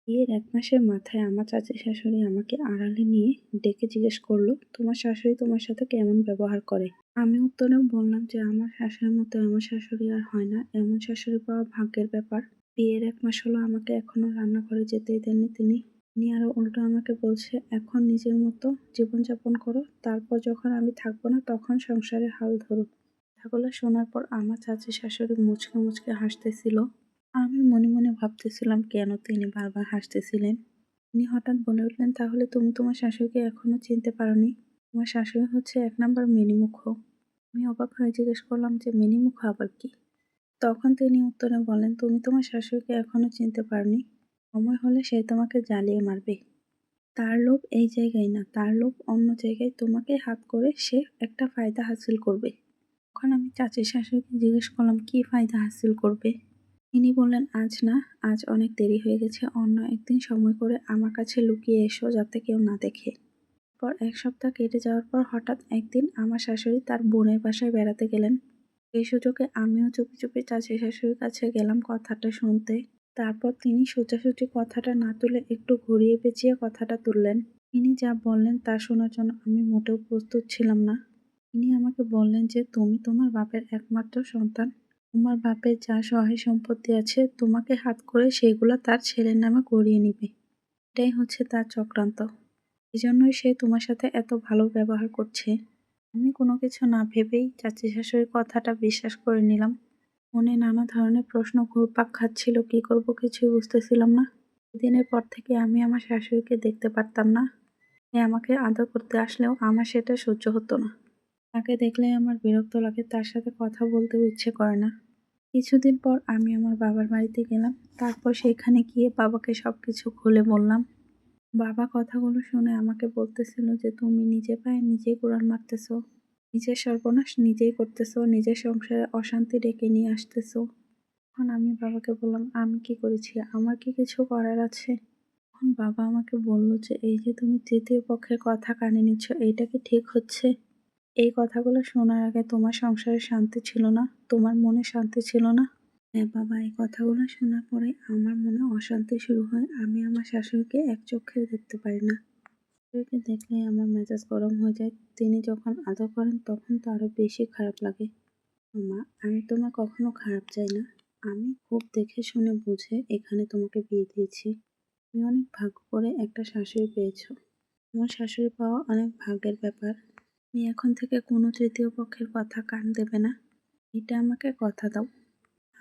বিয়ের ১ মাসের মাথায় আমার চাচী শাশুড়ি আমাকে আড়ালে নিয়ে ডেকে জিজ্ঞেস করল, "তোমার শাশুড়ি তোমার সাথে কেমন ব্যবহার করে?" আমি উত্তরেও বললাম যে আমার শাশুড়ির মতো এমন শাশুড়ি আর হয় না। এমন শাশুড়ি পাওয়া ভাগ্যের ব্যাপার। বিয়ের ১ মাস হলো আমাকে এখনো রান্নাঘরে যেতেই দেননি তিনি। তিনি আরো উল্টো আমাকে বলছে, "এখন নিজের মতো জীবনযাপন করো। তারপর যখন আমি থাকবো না তখন সংসারের হাল ধরো।" কথাগুলো শোনার পর আমার চাচী শাশুড়ি মুচকে মুচকে হাসতেছিল। আমি মনে মনে ভাবতেছিলাম কেন তিনি বারবার হাসতেছিলেন। তিনি হঠাৎ বলে উঠলেন, "তাহলে তুমি তোমার শাশুড়িকে এখনো চিনতে পারোনি? তোমার শাশুড়ি হচ্ছে ১ নাম্বার মিনিমুখো।" আমি অবাক হয়ে জিজ্ঞেস করলাম যে মিনিমুখো আবার কি? তখন তিনি উত্তরে বলেন, "তুমি তোমার শাশুড়িকে এখনো চিনতে পারোনি? সময় হলে সে তোমাকে জ্বালিয়ে মারবে। তার লোভ এই জায়গায় না, তার লোভ অন্য জায়গায়। তোমাকে হাত করে সে একটা ফায়দা হাসিল করবে।" তখন আমি চাচী শাশুড়িকে জিজ্ঞেস করলাম, "কি ফায়দা হাসিল করবে?" তিনি বললেন, "আজ না, আজ অনেক দেরি হয়ে গেছে। অন্য একদিন সময় করে আমার কাছে লুকিয়ে এসো যাতে কেউ না দেখে।" পর ১ সপ্তাহ কেটে যাওয়ার পর হঠাৎ একদিন আমার শাশুড়ি তার বোনের বাসায় বেড়াতে গেলেন। এই সুযোগে আমিও চুপি চুপি চাচী শাশুড়ির কাছে গেলাম কথাটা শুনতে। তারপর তিনি সোজাসুজি কথাটা না তুলে একটু ঘুরিয়ে পেঁচিয়ে কথাটা তুললেন। তিনি যা বললেন তা শোনার জন্য আমি মোটেও প্রস্তুত ছিলাম না। তিনি আমাকে বললেন যে, "তুমি তোমার বাপের একমাত্র সন্তান। তোমার বাপের যা সহায় সম্পত্তি আছে তোমাকে হাত করে সেগুলো তার ছেলের নামে করিয়ে নিবে। এটাই হচ্ছে তার চক্রান্ত। এজন্যই সে তোমার সাথে এত ভালো ব্যবহার করছে।" আমি কোনো কিছু না ভেবেই চাচী শাশুড়ির কথাটা বিশ্বাস করে নিলাম। মনে নানা ধরনের প্রশ্ন ঘুরপাক খাচ্ছিল, কি করব কিছুই বুঝতেছিলাম না। সেদিনের পর থেকে আমি আমার শাশুড়িকে দেখতে পারতাম না। সে আমাকে আদর করতে আসলেও আমার সেটা সহ্য হতো না। তাকে দেখলেই আমার বিরক্ত লাগে, তার সাথে কথা বলতেও ইচ্ছে করে না। কিছুদিন পর আমি আমার বাবার বাড়িতে গেলাম। তারপর সেখানে গিয়ে বাবাকে সবকিছু খুলে বললাম। বাবা কথাগুলো শুনে আমাকে বলতেছিল যে, "তুমি নিজে পায়ে নিজেই কুড়াল মারতেছো। নিজের সর্বনাশ নিজেই করতেছো, নিজের সংসারে অশান্তি ডেকে নিয়ে আসতেছো।" তখন আমি বাবাকে বললাম, "আমি কি করেছি? আমার কি কিছু করার আছে?" তখন বাবা আমাকে বলল যে, "এই যে তুমি তৃতীয় পক্ষের কথা কানে নিচ্ছ, এইটা কি ঠিক হচ্ছে? এই কথাগুলো শোনার আগে তোমার সংসারে শান্তি ছিল না? তোমার মনে শান্তি ছিল না?" হ্যাঁ বাবা, এই কথাগুলো শোনার পরে আমার মনে অশান্তি শুরু হয়। আমি আমার শাশুড়িকে এক চোখেও দেখতে পারি না। শাশুড়িকে দেখলেই আমার মেজাজ গরম হয়ে যায়। তিনি যখন আদর করেন তখন তো আরো বেশি খারাপ লাগে। "মা, আমি তোমার কখনো খারাপ চাই না। আমি খুব দেখে শুনে বুঝে এখানে তোমাকে বিয়ে দিয়েছি। তুমি অনেক ভাগ্য করে একটা শাশুড়ি পেয়েছো। তোমার শাশুড়ি পাওয়া অনেক ভাগ্যের ব্যাপার। তুমি এখন থেকে কোনো তৃতীয় পক্ষের কথা কান দেবে না। এটা আমাকে কথা দাও।"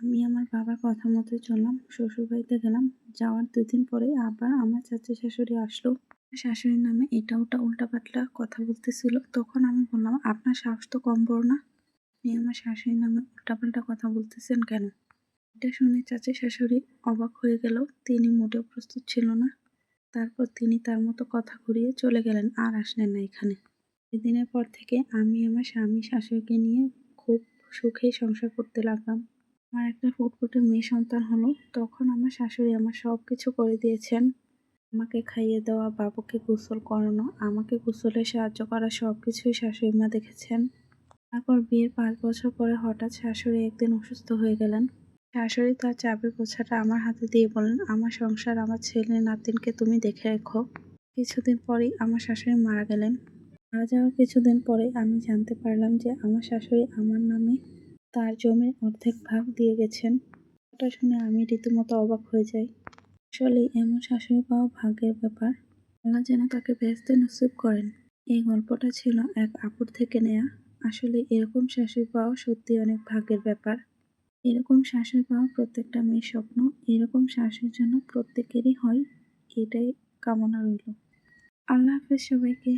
আমি আমার বাবার কথা মতোই চললাম। শ্বশুরবাড়িতে গেলাম। যাওয়ার ২ দিন পরেই আবার আমার চাচী শাশুড়ি আসলো। শাশুড়ির নামে এটা ওটা উল্টাপাল্টা কথা বলতেছিল। তখন আমি বললাম, "আপনার সাহস তো কম বড় না। আপনি আমার শাশুড়ির নামে উল্টাপাল্টা কথা বলতেছেন কেন?" এটা শুনে চাচী শাশুড়ি অবাক হয়ে গেল। তিনি মোটেও প্রস্তুত ছিল না। তারপর তিনি তার মতো কথা ঘুরিয়ে চলে গেলেন, আর আসলেন না এখানে। সেদিনের পর থেকে আমি আমার স্বামী শাশুড়িকে নিয়ে খুব সুখেই সংসার করতে লাগলাম। আমার একটা ফুটফুটে মেয়ে সন্তান হলো। তখন আমার শাশুড়ি আমার সবকিছু করে দিয়েছেন। আমাকে খাইয়ে দেওয়া, বাবুকে গোসল করানো, আমাকে গোসলে সাহায্য করা সবকিছুই শাশুড়ি মা দেখেছেন। তারপর বিয়ের ৫ বছর পরে হঠাৎ শাশুড়ি একদিন অসুস্থ হয়ে গেলেন। শাশুড়ি তার চাবির গোছাটা আমার হাতে দিয়ে বললেন, "আমার সংসার, আমার ছেলে নাতিনকে তুমি দেখে রেখো।" কিছুদিন পরেই আমার শাশুড়ি মারা গেলেন। মারা যাওয়ার কিছুদিন পরে আমি জানতে পারলাম যে আমার শাশুড়ি আমার নামে তার জমির অর্ধেক ভাগ দিয়ে গেছেন। এটা শুনে আমি রীতিমতো অবাক হয়ে যাই। আসলেই এমন শাশুড়ি পাওয়া ভাগ্যের ব্যাপার। আল্লাহ যেন তাকে বেহেশতে নসিব করেন। এই গল্পটা ছিল এক আপুর থেকে নেয়া। আসলে এরকম শাশুড়ি পাওয়া সত্যিই অনেক ভাগ্যের ব্যাপার। এরকম শাশুড়ি পাওয়া প্রত্যেকটা মেয়ের স্বপ্ন। এরকম শাশুড়ির জন্য প্রত্যেকেরই হয়। এটাই কামনা রইল। আল্লাহ হাফেজ সবাইকে।